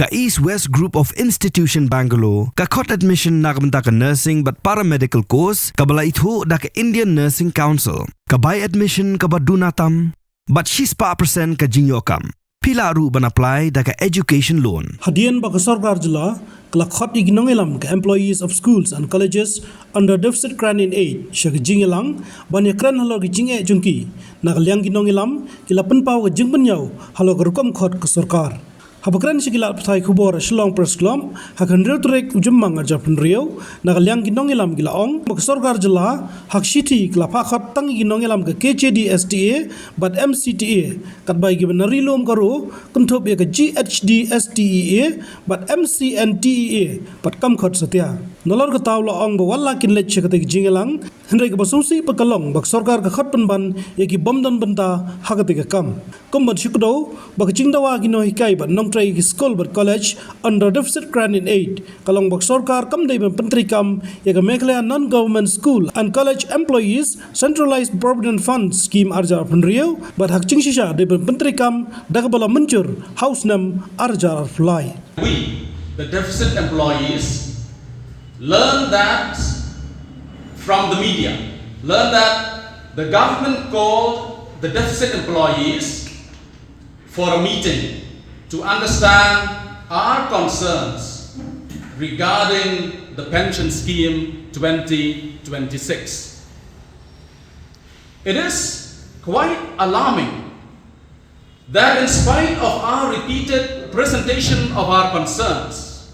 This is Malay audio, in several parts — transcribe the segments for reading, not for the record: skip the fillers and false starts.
Ka East West Group of Institution Bangalore, ka khot admission nakamta ka nursing but paramedical course, ka bala itho da ka Indian Nursing Council, ka buy admission ka badunatam, but she's pa percent ka jinyokam. Pila ru ban apply da ka education loan. Hadian ba ka sarkar jila, kala khot iginongelam ka employees of schools and colleges under deficit grant in aid, siya ka jingelang, banya kran halo ka jinge jungki, na kalyang ginongelam, kila penpaw ka jingpenyaw, halo ka rukom khot ka sarkar. Habakran sigila pthai khubor Shillong Press Club hakan rew trek ujemmang ajapan rew nagalyang ginongelam gila ong magsorgar jala hak city kla phakhat tang ginongelam ka KJD STA but MCTA katbai giben rilom karo kunthop ya ka GHD STEA but MCNTEA but kam khot satya nolor ka tawla ong ba wala kin lech ka te jingelang hendrai ka basungsi pakalong bak sorgar ka khat panban ya ki bomdan banta hakate ka kam komban shikdo bak jingdawa gino hikai ban nong tray school but college under deficit grant in aid kalong bak sarkar kam dai ban pentri kam ya ka meklaya non government school and college employees centralized provident fund scheme arja penriau but hak chingshisha dai ban pentri kam dagbala mencur house nam arja fly. We, the deficit employees, learn that from the media, learn that the government called the deficit employees for a meeting to understand our concerns regarding the pension scheme 2026. It is quite alarming that in spite of our repeated presentation of our concerns,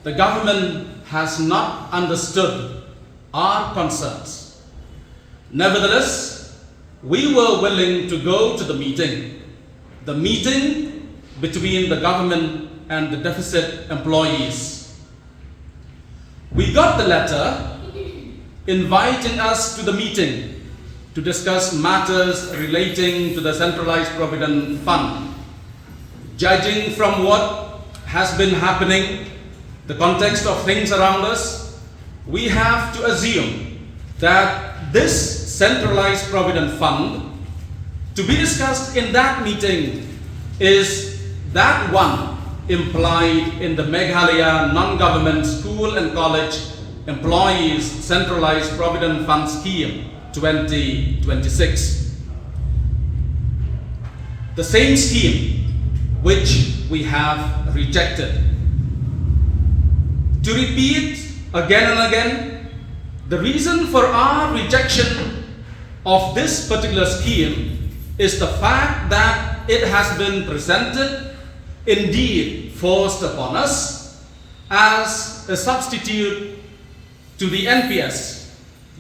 the government has not understood our concerns. Nevertheless, we were willing to go to the meeting between the government and the deficit employees. We got the letter inviting us to the meeting to discuss matters relating to the centralized provident fund. Judging from what has been happening, the context of things around us, we have to assume that this centralized provident fund to be discussed in that meeting is that one implied in the Meghalaya non-government school and college employees centralized provident fund scheme 2026. The same scheme which we have rejected. To repeat again and again, the reason for our rejection of this particular scheme is the fact that it has been presented, indeed forced upon us, as a substitute to the NPS,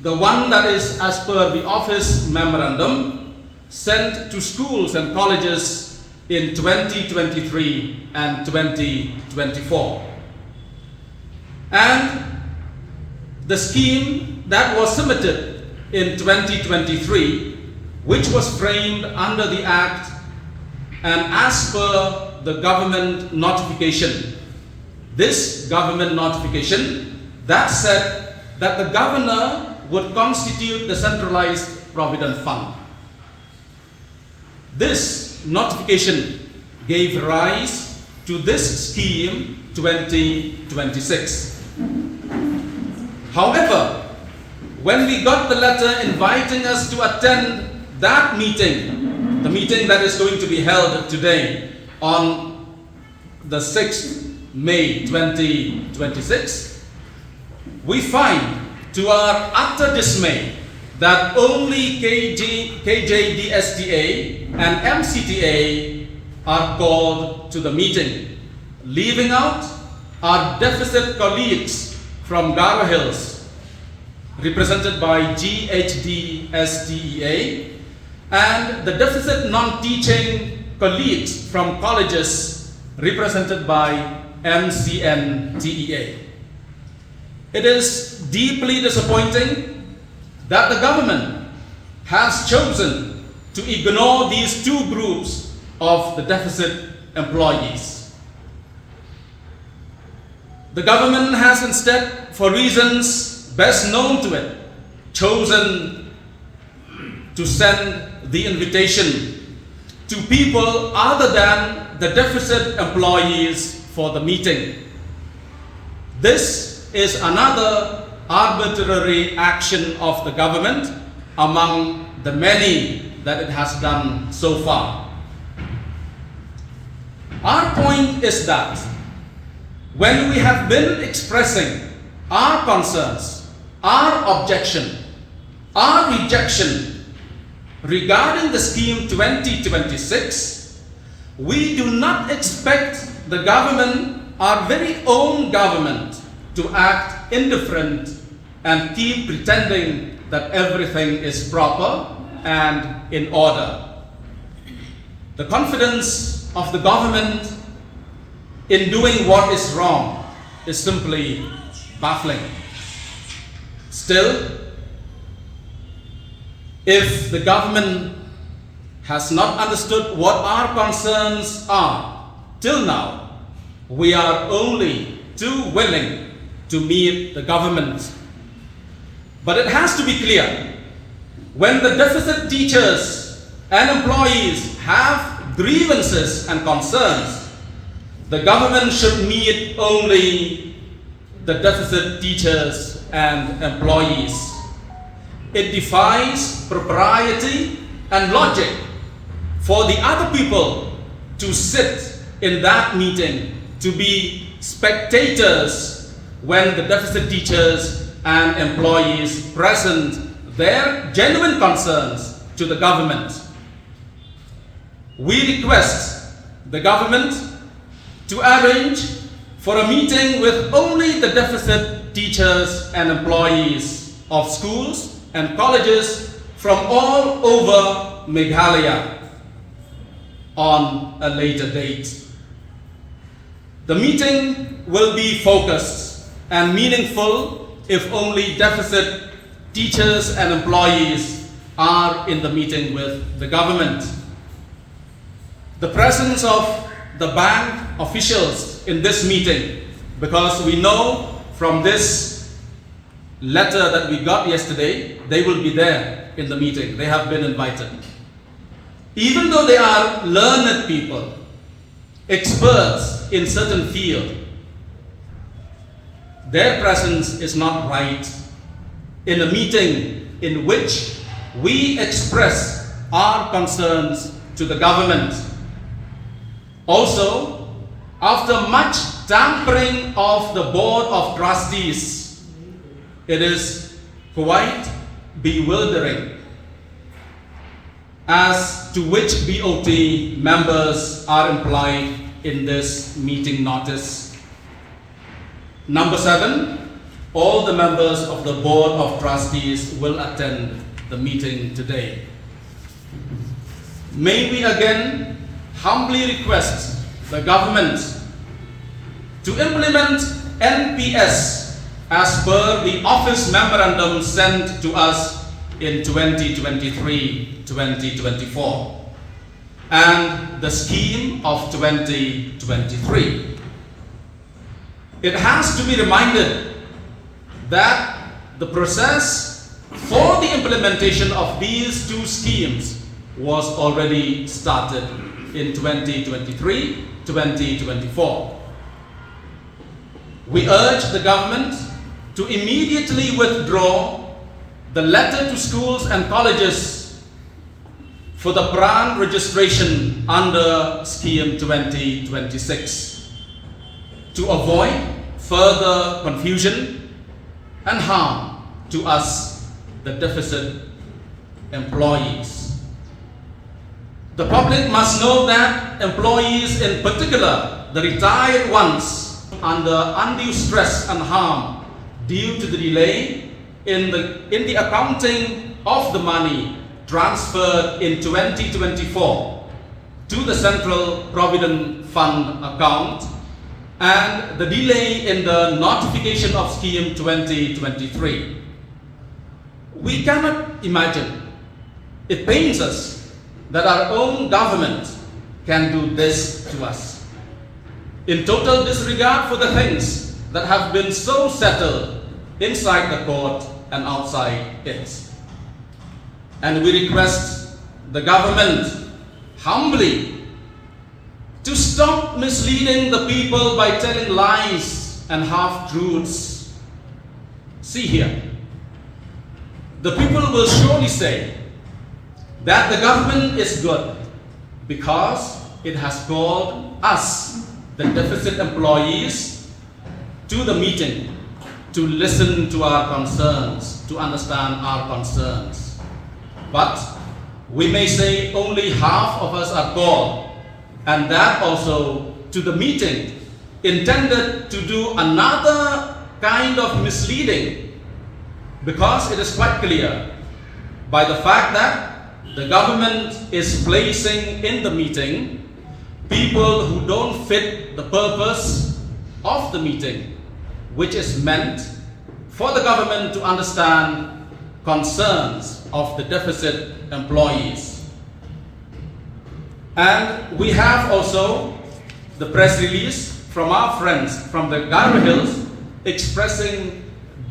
the one that is as per the office memorandum sent to schools and colleges in 2023 and 2024. And the scheme that was submitted in 2023, which was framed under the Act and as per the government notification. This government notification that said that the governor would constitute the centralized provident fund. This notification gave rise to this scheme 2026. However, when we got the letter inviting us to attend that meeting, the meeting that is going to be held today on the 6th May 2026, we find to our utter dismay that only KJDSTA and MCTA are called to the meeting, leaving out our deficit colleagues from Garo Hills, represented by GHD-STEA, and the deficit non-teaching colleagues from colleges, represented by MCNTEA. It is deeply disappointing that the government has chosen to ignore these two groups of the deficit employees. The government has instead, for reasons best known to it, chosen to send the invitation to people other than the deficit employees for the meeting. This is another arbitrary action of the government among the many that it has done so far. Our point is that when we have been expressing our concerns, our objection, our rejection regarding the scheme 2026, we do not expect the government, our very own government, to act indifferent and keep pretending that everything is proper and in order. The confidence of the government in doing what is wrong is simply baffling. Still, if the government has not understood what our concerns are, till now, we are only too willing to meet the government. But it has to be clear, when the deficit teachers and employees have grievances and concerns, the government should meet only the deficit teachers and employees. It defies propriety and logic for the other people to sit in that meeting, to be spectators when the deficit teachers and employees present their genuine concerns to the government. We request the government to arrange for a meeting with only the deficit teachers and employees of schools and colleges from all over Meghalaya on a later date. The meeting will be focused and meaningful if only deficit teachers and employees are in the meeting with the government. The presence of the bank officials in this meeting, because we know from this letter that we got yesterday, they will be there in the meeting. They have been invited. Even though they are learned people, experts in certain field, their presence is not right in a meeting in which we express our concerns to the government. Also, after much tampering of the Board of Trustees, it is quite bewildering as to which BOT members are implied in this meeting notice. Number 7, all the members of the Board of Trustees will attend the meeting today. May we again humbly request the government to implement NPS as per the office memorandum sent to us in 2023-2024 and the scheme of 2023. It has to be reminded that the process for the implementation of these two schemes was already started in 2023-2024. We urge the government to immediately withdraw the letter to schools and colleges for the brand registration under Scheme 2026 to avoid further confusion and harm to us, the deficit employees. The public must know that employees, in particular the retired ones, under undue stress and harm due to the delay in the accounting of the money transferred in 2024 to the Central Provident Fund account and the delay in the notification of Scheme 2023. We cannot imagine, it pains us, that our own government can do this to us, in total disregard for the things that have been so settled inside the court and outside it. And we request the government humbly to stop misleading the people by telling lies and half-truths. See here, the people will surely say that the government is good because it has called us, the deficit employees, to the meeting to listen to our concerns, to understand our concerns. But we may say only half of us are called, and that also to the meeting intended to do another kind of misleading, because it is quite clear by the fact that the government is placing in the meeting people who don't fit the purpose of the meeting, which is meant for the government to understand concerns of the deficit employees. And we have also the press release from our friends from the Garo Hills expressing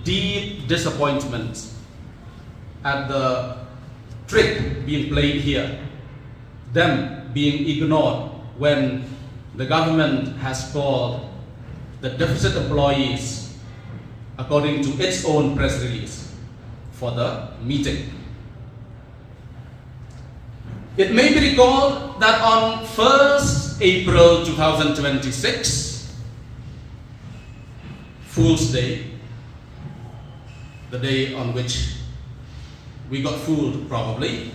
deep disappointment at the trick being played here, them being ignored when the government has called the deficit employees, according to its own press release, for the meeting. It may be recalled that on 1st April 2026, Fool's Day, the day on which we got fooled probably,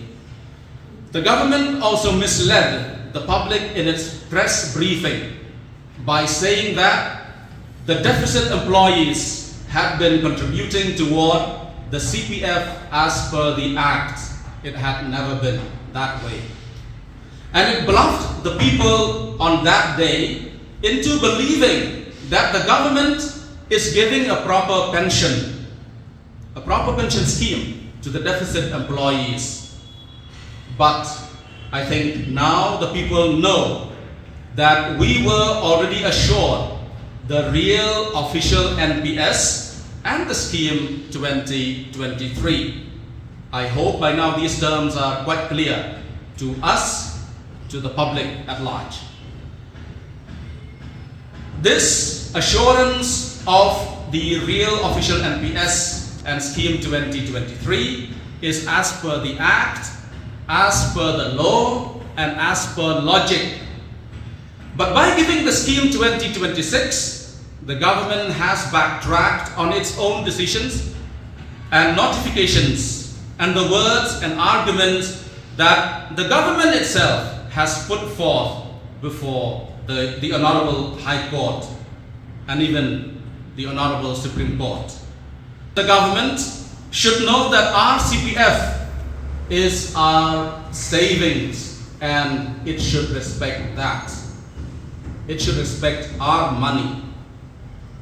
the government also misled the public in its press briefing by saying that the deficit employees had been contributing toward the CPF as per the Act. It had never been that way. And it bluffed the people on that day into believing that the government is giving a proper pension scheme to the deficit employees. But I think now the people know that we were already assured the real official NPS and the scheme 2023. I hope by now these terms are quite clear to us, to the public at large. This assurance of the real official NPS and scheme 2023 is as per the Act, as per the law, and as per logic. But by giving the scheme 2026, the government has backtracked on its own decisions and notifications and the words and arguments that the government itself has put forth before the Honorable High Court and even the Honorable Supreme Court. The government should know that our CPF is our savings, and it should respect that. It should respect our money.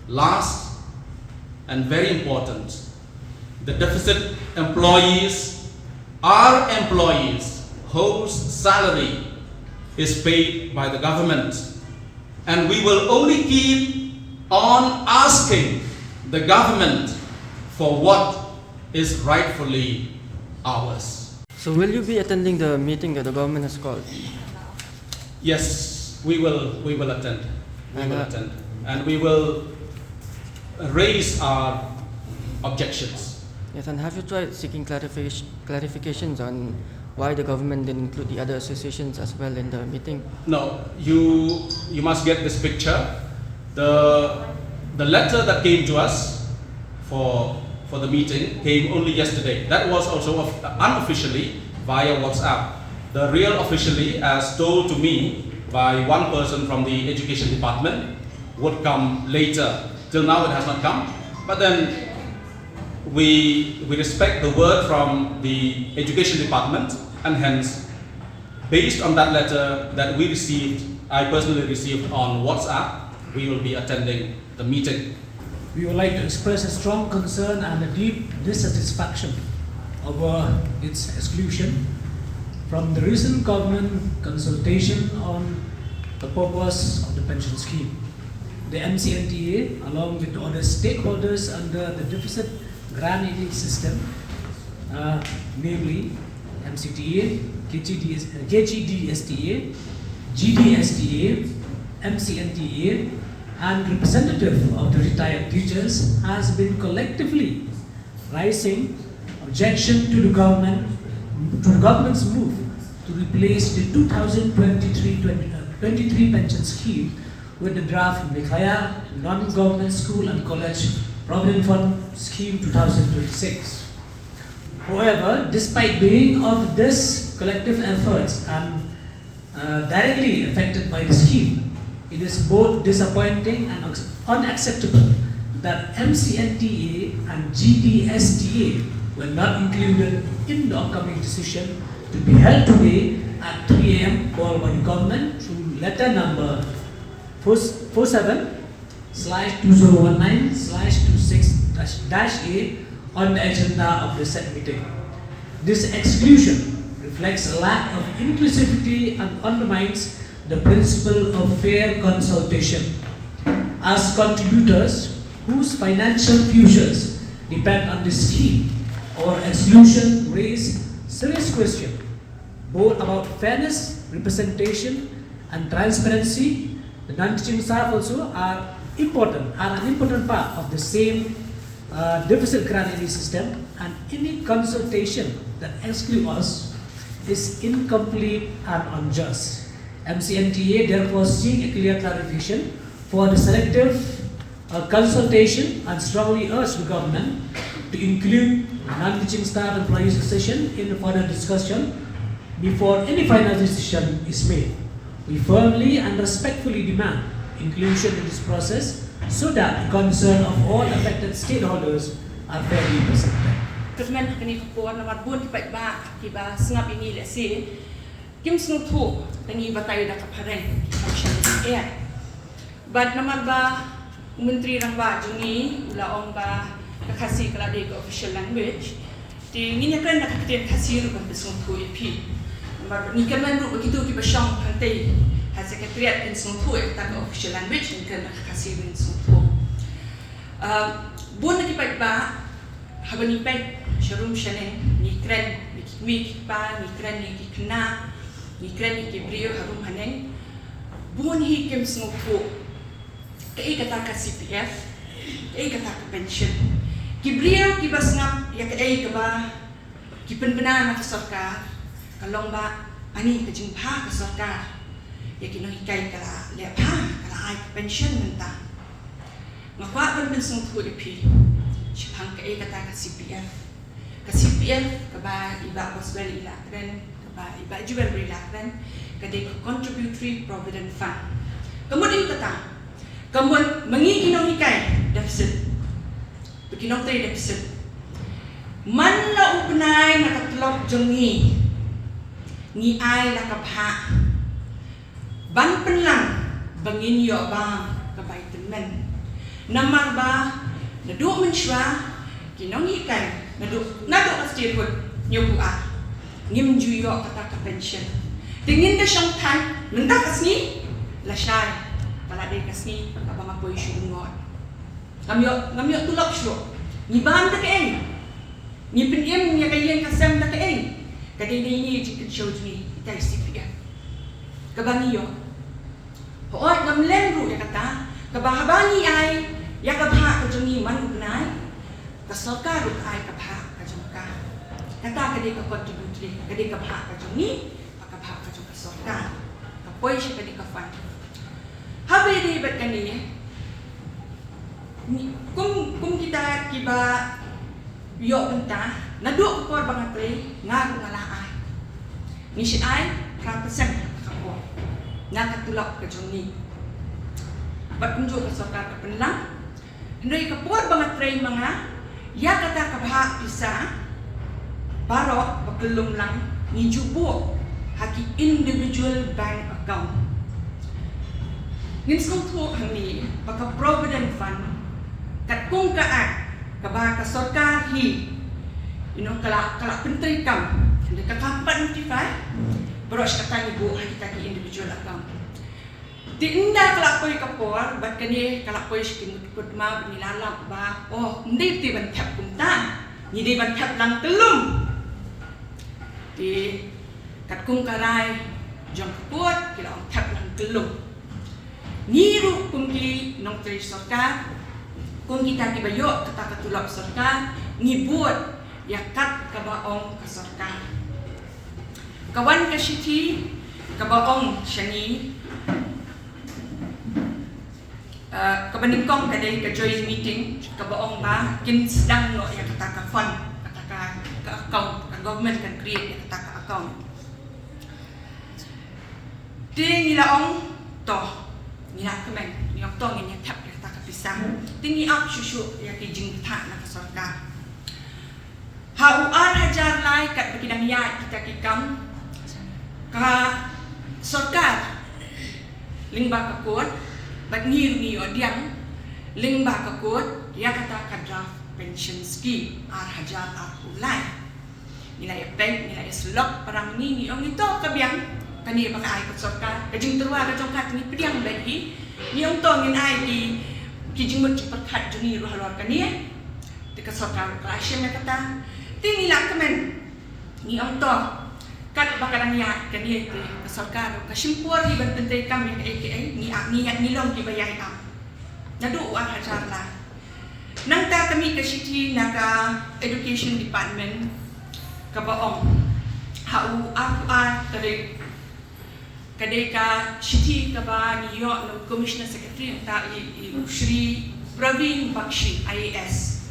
Last and very important, the deficit employees are employees whose salary is paid by the government, and we will only keep on asking the government for what is rightfully ours. So will you be attending the meeting that the government has called? Yes, we will attend. And we will raise our objections. Yes, and have you tried seeking clarifications on why the government didn't include the other associations as well in the meeting? No, you must get this picture. The letter that came to us for the meeting came only yesterday. That was also unofficially via WhatsApp. The real officially, as told to me by one person from the education department, would come later. Till now it has not come. But then we respect the word from the education department, and hence, based on that letter that we received, I personally received on WhatsApp, we will be attending the meeting. We would like to express a strong concern and a deep dissatisfaction over its exclusion from the recent government consultation on the purpose of the pension scheme. The MCNTA, along with other stakeholders under the deficit grant aiding system, namely MCTA, KGDSTA, GDSTA, MCNTA, and representative of the retired teachers has been collectively raising objection to the government's move to replace the 2023 pension scheme with the draft Mikaya Non-Government School and College Provident Fund Scheme 2026. However, despite being of this collective efforts and directly affected by the scheme, it is both disappointing and unacceptable that MCNTA and GDSTA were not included in the upcoming decision to be held today at 3 a.m. called by the government through letter number 47/2019/26-A on the agenda of the said meeting. This exclusion reflects a lack of inclusivity and undermines the principle of fair consultation. As contributors whose financial futures depend on this scheme, our exclusion raise serious questions both about fairness, representation, and transparency. The non-teaching staff also are an important part of the same deficit grant aid system, and any consultation that excludes us is incomplete and unjust. MCNTA therefore seek a clear clarification for the selective consultation and strongly urge the government to include non-teaching staff employees session in the further discussion before any final decision is made. We firmly and respectfully demand inclusion in this process so that the concern of all affected stakeholders are fairly represented. Kemen kini kepuan nomor 4 tiba sengap ini lesi kim snu thu tangi batai dak pareng function air bad nomor ba menteri rang ba jungi ula ong ba kasih kelade ke official language ti nginya kan dak keten kasih ru ba snu thu ep nomor ni kemen ru begitu ki basang hantai ha secretariat in snu thu tak official language ni kan kasih in snu thu bun ki ba habani pek sharum shane ni kren ni pa ni kren ni kna ni kren ni brio harum haneng bun hi kem snopo kay kata ka CPF kay kata ka pension ki brio ki basngap ya kay ka ba ki penbena na sarkar kalong ba ani ka jingpa ka sarkar ya ki no hikay kala le pa kala ai pension menta ngakwa ban snopo ipi Sipang kay kata ka CPF kaba iba posbel ilakren kaba iba jual berilakren kadai contributory provident fund kemudian kata kemudian mengikinong hikay deficit bekinong tayo deficit man la upnay nakatlog jongi ni ay nakabha ban penlang bangin yo bang kabay temen namar ba Naduk mensyua, kinong ikan, naduk pasti ikut nyobua, ngim juyo kata ke pension. Tingin dah syang tan, mentah kasni, lasai, kalau dia kasni, abang apa isu ngot. Ngamyo tulak syuk, ngibahan tak eng, ngipin nya kayen kasam tak eng. Kadai ni jikit show ni, kita CPF. Kabangiyo, hoat ngamlen ru ya kata, kabahabani ay. Ya kabha ka jongi man ugnay ka sarkar ay kabha ka jongka kata kadi ka contributory kadi kabha ka jongi kabha ka jong sarkar ka poy siya kadi ka fund habe di bet kani kum kita kiba yo benta naduk ko bangatri nga ngala ay ni si ay 100% ka ko na katulak ka jongi bat kunjo ka sarkar ka penlang Hendai kepuat banget tray mga ya kata kabha bisa baro bakelum lang ni jubo haki individual bank account ngin sungtu hani baka provident fund kat kung kaat kabha ka sarkar hi kala penteri kam hendai ka kampan notify beros kata ni bu haki taki individual account Di inda kalapoy kapor, bat kani kalapoy sikimut ma binilalak ba? Oh, hindi ti bantap kunta. Hindi bantap lang telum. Di katkung karay jong kuat kila ong tap lang gelum niru kungki nong tri sarkar kung kita kibayo kata katulap sarkar ngibut yakat kabaong ka sarkar kawan ka siti kabaong shani kabaningkong kadai ka joint meeting kabaong ba kin sedang no ya kata ka fund kata ka account ka government kan create ya kata ka account ting ilaong to nila kemen yang to ngi tap ya kata ka pisang tingi up susu ya ki jing tha na ka sarkar hauan hajar lai kat bikidang ya kita kikam ka sarkar lingba ka kuat bat ni odiang lingba ka kuat ya kata ka draft pension scheme ar hajar ar ulai nilai bank nilai slot parang ni ong ito kabiang kani baka ai ka sarkar kajing terwa ka jongkat ni pediang bagi ni ong to ngin ai ki jingmut ci perkat juni ru halor kani te ka sarkar ka asyam kata tingila kemen ni ong to kat bakarang ya kani te ka sarkar ka simpur di bantai kami ka AKA ni long ki bayai am nadu ar hajar la nang ta kami ka city naga education department ka baong hau ar tadi kadai ka city ka ba ni yo no commissioner secretary ta Shri Praveen Bakshi IAS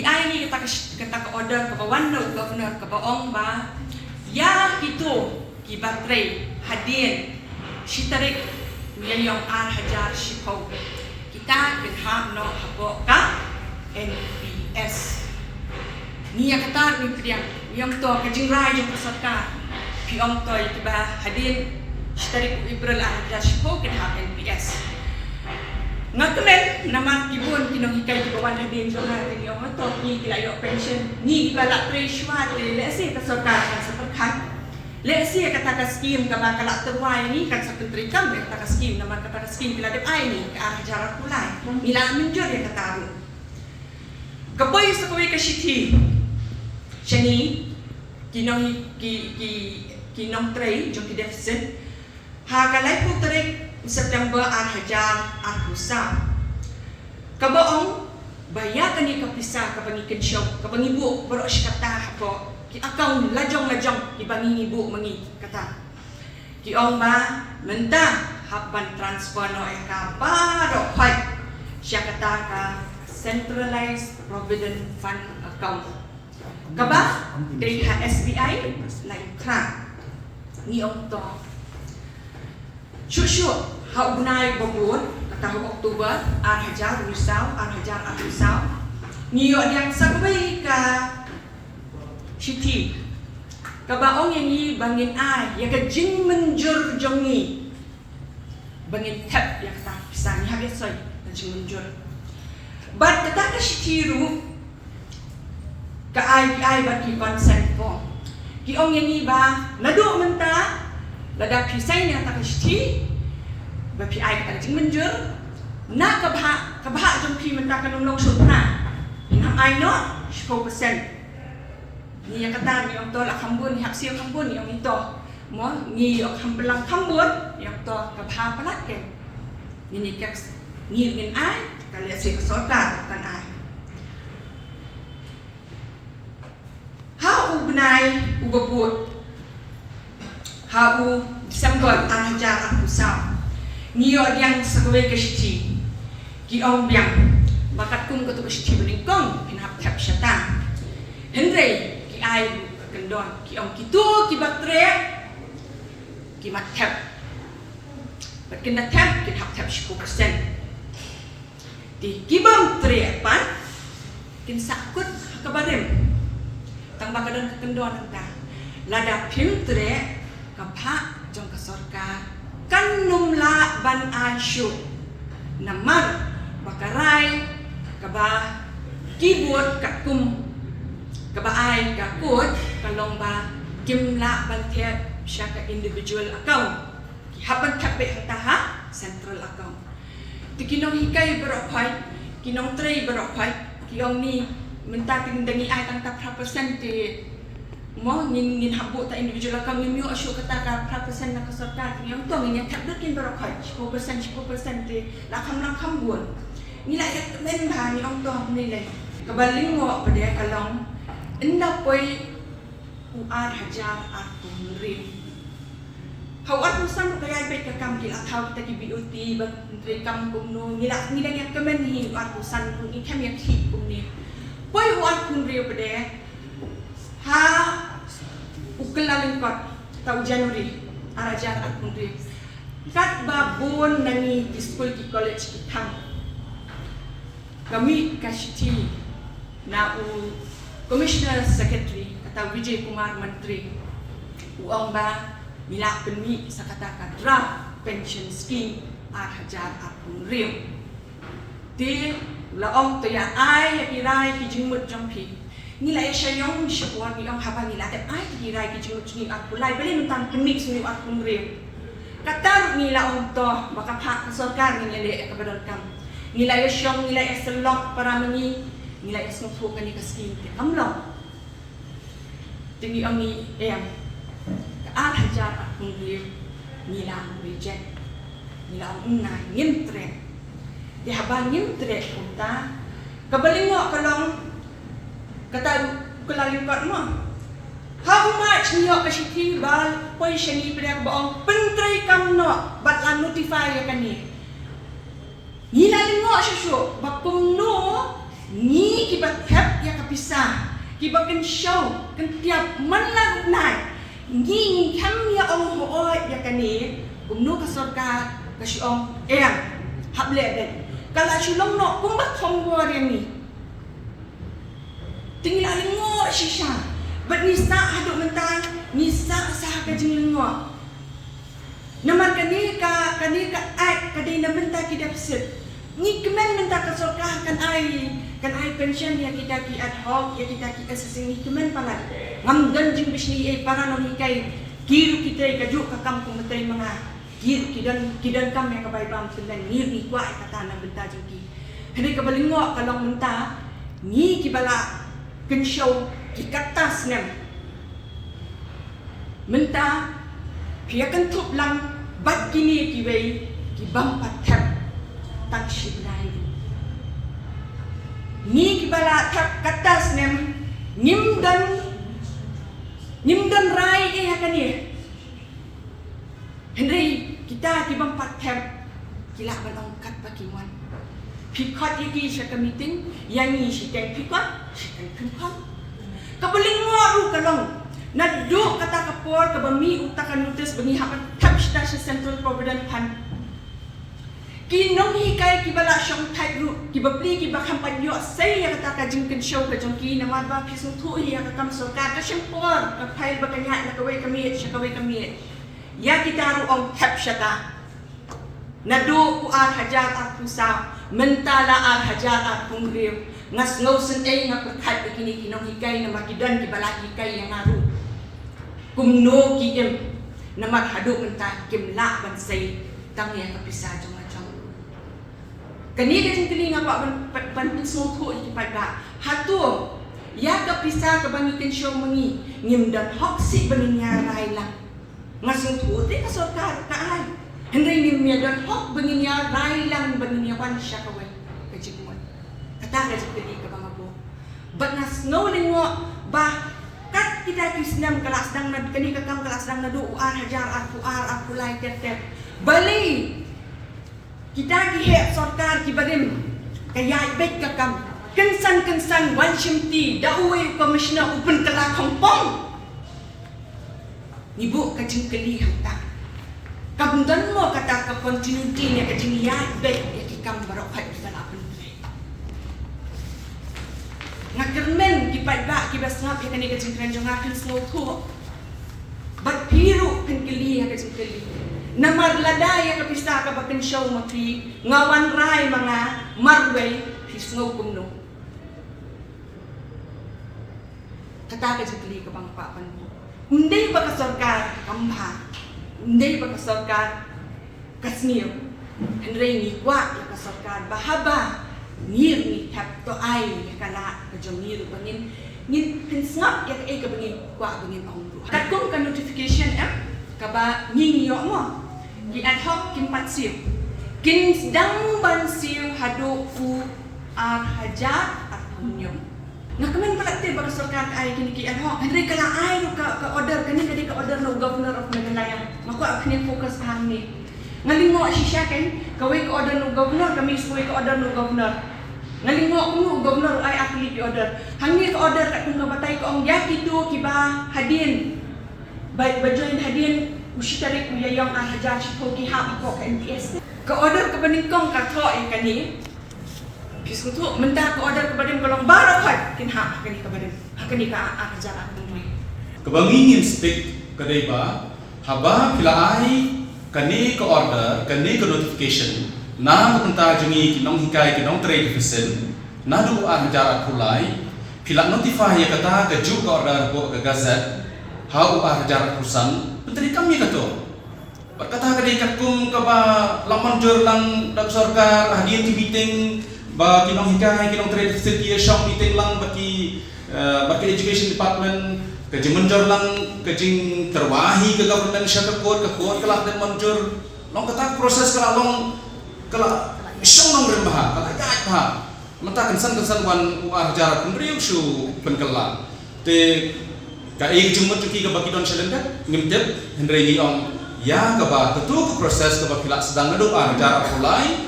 ai ni kata ka order ka ba one governor ka baong ba ya itu ki baterai hadir shitarik yang ar hajar shipau kita kenham no habo ka NPS ni ya kata ni priang yang to ka jingrai jong sarkar pi om to iba hadir shitarik April ar hajar shipau kenham NPS ngakmen nama kibun kinong hikay di bawan hadir jong hadir ni om to ni kilayo pension ni balak treshwa te lesi ka sarkar kan seperkan lesi kata ka scheme ka ba kala terwai ni kan secretary kam kata ka scheme nama kata ka scheme kila dep ai ni ka arah jarak kulai nila menjur ya kata ru kapoy sa kowe ka city shani kinong tray jong ki deficit ha kalai putrik September ar hajar ar husa kabaong bayar kani ka pisa ka pangiken shop ka pangibu baro kata ko ki akaun lajong ibangi ibu mangi kata ki ong ba menta haban transfer no ka baro khoi siya kata ka centralized provident fund account kaba dari SBI lain kra ni ong to shushu hau gunai bobun kata Oktober ar hajar risau ni yo yang sabai ka Shiti kabaong yang ni bangin ai ya ka jing menjur jongi bangin tap ya kata pisang ni habis soy jing menjur but kata ka shitiru ka ai bat ki consent form ki ong yang ni ba nadu menta lada pisai ni kata ka shiti ba pi ai kata jing menjur na ka bha jong pi menta ka nong sutna ina ai no 10% ni yang kata ni orang tolak hambun hak siap hambun yang itu mo ni ok hambelang hambun yang to kabha palat ke ni kak ni ngin ai kali si sarkar kan ai ha ubnai ubabut ha u Desember ar hajar ar husau ni yo yang sagowe ke shiti ki ong biang bakat kum ketu shiti beningkong pinhap tap syatan Henry ai kendon ki ong kitu ki batre ki mat tap bat kena tap ki hap tap 10% di kibam tre pan kin sakut ka barem tang bakadan ka kendon ta lada phim tre ka pha jong ka sarkar kan numla ban asyu namar bakarai ka ba keyboard ka kum kabaai ka kod kalong ba jumlah bantiat syaka individual account hapan kape hataha central account tikinong hikay berokhai kinong tray berokhai kiong ni minta tingdangi ai tang tap percent ti mo ngin habuk ta individual ka ngin asyuk kata ka persen na kasorka yang to ngin tak dut kin berokaj 10% ti lakam buan ni la yak men ba ni ong to ni le kabaling mo pada kalong enda poi uar hajar aku rim hawat musan kaya bet ka kam kila thau ta ki BOT ba menteri kam kumno ni la yak kemen hi uar musan kun i kam yak thi kumni poi uar kun rim pada ha ukelalin kot tau Januari arajar akun ri kat babon nangi di school ki college ki thang kami kashiti na u commissioner secretary kata Vijay Kumar Menteri uang ba mila penmi sakata draft pension scheme arajar akun ri ti laong to ya ai kirai ki jingmut jampi nilai syayong syukur ni orang haba nilai tapi ai dirai ke jenguk ni aku lai beli tentang kemik sini aku ngrim kata nilai untuk baka hak sorkar ni nilai ke badan kam nilai syong nilai selok para mengi nilai semua kan ni keskin amlong tinggi ami yang al hajar aku ngrim nilai reject nilai unai ngimtre dia haba ngimtre unta kebalingok kalong kata kelalin kot mo how much niyo kasiti bal poi shani pria baong pentrai kam no bat la notify ya kani ni la lingo shushu bakum no ni kibat hap ya kapisa kibaken show kan tiap manlag nai ni kam ya ong ho ya kani kumno ka sorka kasyong hable den kala shulong no kumbat thongwa ni tinggal lengo shisha but nisa haduk mentang nisa sah kajing lengo namar kani ka ai kadai na benta ki deficit ni kemen menta ka sorkah kan ai pension ya kita ki ad hoc ya kita ki assessing ni kemen palat ngam dan jing bisni para no hikai kiru kita ka juk ka kampung metai manga kiru kidan kam ya ka bai bam selen ni kwa kata na benta jing ki hadi ka balingo kalong menta ni ki bala kenshow ki katas nem menta pia kan thup lang bat kini ki wei ki bam pathap tak shibnai ni ki bala thap katas nem nimdan rai hakani Henry kita ki bam pathap kila balong kat pakiwan Pikot iki siya ka meeting, yang ni siya kay pikot, siya kay pikot. Kabaling mo aro kalong, nado kata kapor, kabami utak ka notice, bangi hapat tap siya sa Central Provident Fund. Kinong hikay kibala siyang type root, kibapli kibakampanyo, say kata ka jingkin show ka jongki, naman ba pisong tuhi ka kamso ka, kasyang por, kapayal ba kanya, nakaway kami, siya kaway kami. Ya kita ro ang tap siya ka. Nado ku ar hajar ar pusa mentala ar hajar ar pungrim ngas ngausen nga perkat begini kinong hikay na makidan kibala hikay yang aru kumno kiim na maghado menta kimla bansay tangya kapisa jong ajong kani kajing tilinga pa ban smoto ikipagba hatu ya kapisa kabangitin show mangi ngimdan hoksi baninya railang ngas ngtuti ka sorkar kaay Henry ni miyadan hok benginya railang benginya wan syakawai kajigmuan kata kajig tadi ka mga po but nas no lingo ba kat kita kisnam kelas dang nad kani kakam kelas dang nadu uar hajar ar kulai tet bali kita gihe sorkar kibadim kaya ibet kakam kensan wan shimti dawe commissioner open kala kompong nibu kajing keli hanta Kabundan mo kata ka continuity niya kajing yadbet ya kikam barokay sa lapan play. Nga kermen kipagba kibas nga kaya kani kajing krenjo nga kan snow to. But piro kan kili ya kajing kili. Namarlada ya kapisa ka bakan show mapi ngawan ray mga marway si snow kumno. Kata kajing kili ka bang papan mo. Hindi ba ka sorkar kamba? Hindi ba kasorkar kasniyo Henry ni kwa ya kasorkar bahaba nir ni hap to ay kala kajong nir bangin ngin hensngap ya ke bangin kwa bangin ong du kat kum ka notification ka ba ngin yo mo ki ad hoc kim pat siu kin sedang ban siu hadu fu ar hajat atunium ngakaman palate ba sarkar ay kini ki ad hoc henry kala ay ka order kani kadi ka order no governor of Meghalaya mako akni fokus hang ni ngalingo siya ken kaway ka order no governor kami suway ka order no governor ngalingo ko governor ay akli di order hangi ka order kat kung kabatay ko ang yaki to kiba hadin bajoin hadin usitari ko yayang ang hajar ko ki ha ako ka MPS ka order ka baning kong ka tho ay kani kisu to menta ka order ka baning kolong baro khat kin ha kani ka baning hakani ka hajar ako mo Kabangingin speak kadai ba haba pilai kani ka order kani ka notification na punta jungi kinong hikai kinong trade deficit na du an jarak pulai pila notify ya kata ke ju ka order ko ke gazet hau ar jarak pusan menteri kami kato berkata kadai kakum ka ba laman jur lang dak sarkar hadir di meeting ba kinong hikai kinong trade deficit ya shop meeting lang baki education department ke jemenjor lang ke jing terwahi ke government syakor ke kuat kelak dan menjur long kata proses kelalong kala isong nang rembaha kala gat ha mata kensan wan uah jarak kumriu shu penkela te ka ig jumut ki ka bagi don shalenda ngimtet hendrei ni on ya ka ba tetu ke proses ka bakila sedang nadu jarak mulai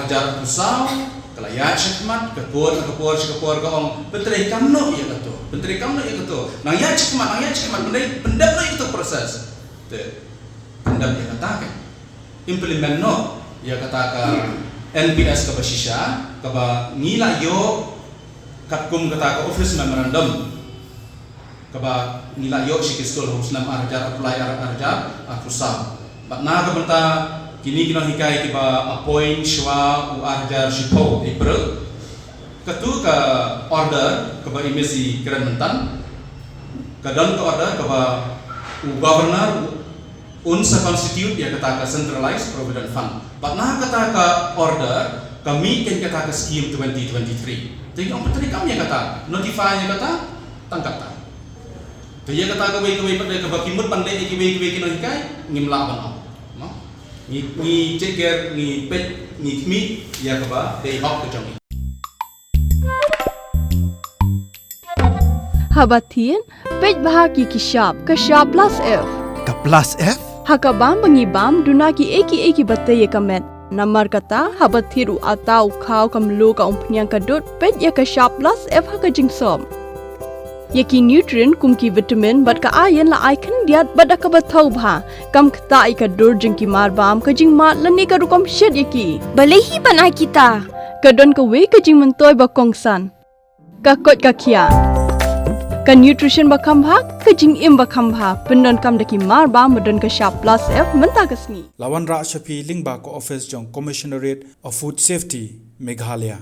jarak pusau kala ya chekmat ke kuat ka ong pentrei kamno ya kato nang ya chekmat pendap no itu proses te pendap ya kata implement no ya kata ka NPS ka basisya ka ba ngila yo katkum kata ka office memorandum ka ba ngila yo sikistol husnam arjar apply arjar akusam ba na ka benta kini kinong hikai ki ba appoint shwa u arjar shipo April katu ka order ka ba imesi keren mentan ka dan ka order ka ba u governor unsa constitute ya kata ka centralized provident fund but nah kata ka order kami kan kata ka scheme 2023 jadi ang petri kami ya kata notify ya kata tangkap ta to ya kata ka way pada ka bakimut pandai ki way kinoi kai ngimla ban no ni ceger ni pet ni mi ya ka ba dei hok ka jong Habatin pet bahagi kishap ka sharp plus F Ka plus F? Hakabam bangibam dunaki eki batay kamet. Namar kata habathiru atau kau kamlu ka umpnyang kadut pet ya ka sharp plus F haka jingsom. Yaki nutrient kumki vitamin bat ka iron la icon diat bat ka bathau bha kam kta ka dur jingki marbam ka jing mat lani ka rukom shed yaki. Balehi banai kita. Kadon ka we ka jing mentoy ba kongsan. Ka kot ka kia. Ka nutrition bakam bha ka jing im bakam bha pendon kam daki mar ba modon ka sharp plus F menta kasni Lawan Ra Shafi Lingba ko office jong Commissionerate of Food Safety Meghalaya